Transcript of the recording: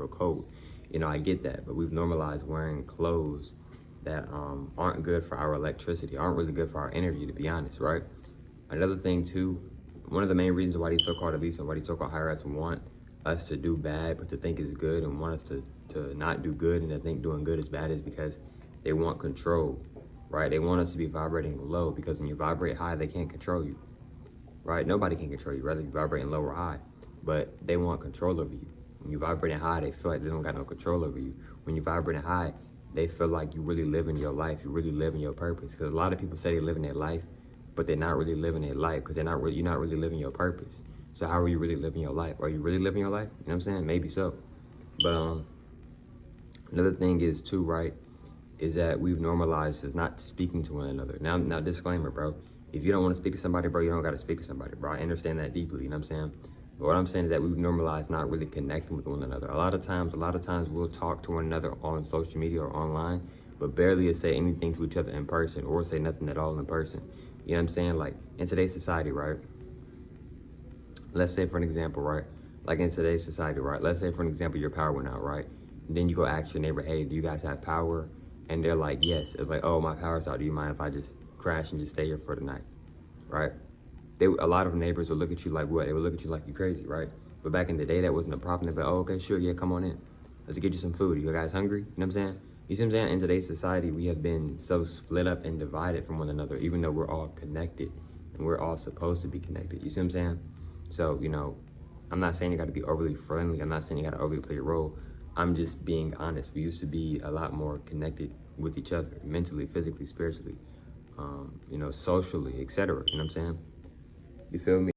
feel cold. You know, I get that, but we've normalized wearing clothes that aren't good for our electricity, aren't really good for our energy, to be honest, right? Another thing too, one of the main reasons why these so-called elites and why these so-called higher ups want us to do bad but to think is good, and want us to not do good and to think doing good is bad, is because they want control, right? They want us to be vibrating low, because when you vibrate high, they can't control you, right? Nobody can control you, whether you vibrating low or high, but they want control over you. When you vibrating high, they feel like they don't got no control over you. When you vibrating high, they feel like you really living your life, you really living your purpose. Because a lot of people say they living their life, but they're not really living their life, because you're not really living your purpose. So how are you really living your life? Are you really living your life? You know what I'm saying? Maybe so. But another thing is too, right, is that we've normalized is not speaking to one another. Now disclaimer, bro. If you don't want to speak to somebody, bro, you don't got to speak to somebody, bro. I understand that deeply, you know what I'm saying? But what I'm saying is that we've normalized not really connecting with one another. A lot of times we'll talk to one another on social media or online, but barely say anything to each other in person, or say nothing at all in person. You know what I'm saying? Like, in today's society, right? Let's say for an example, right? Like in today's society, right? Let's say for an example, your power went out, right? And then you go ask your neighbor, hey, do you guys have power? And they're like, yes. It's like, oh, my power's out. Do you mind if I just crash and just stay here for the night, right? A lot of neighbors will look at you like what? They would look at you like you crazy, right? But back in the day, that wasn't a problem. They'd be like, oh, okay, sure, yeah, come on in. Let's get you some food. You guys hungry? You know what I'm saying? You see what I'm saying? In today's society, we have been so split up and divided from one another, even though we're all connected and we're all supposed to be connected. You see what I'm saying? So, you know, I'm not saying you got to be overly friendly. I'm not saying you got to overly play your role. I'm just being honest. We used to be a lot more connected with each other, mentally, physically, spiritually, you know, socially, etc. You know what I'm saying? You feel me?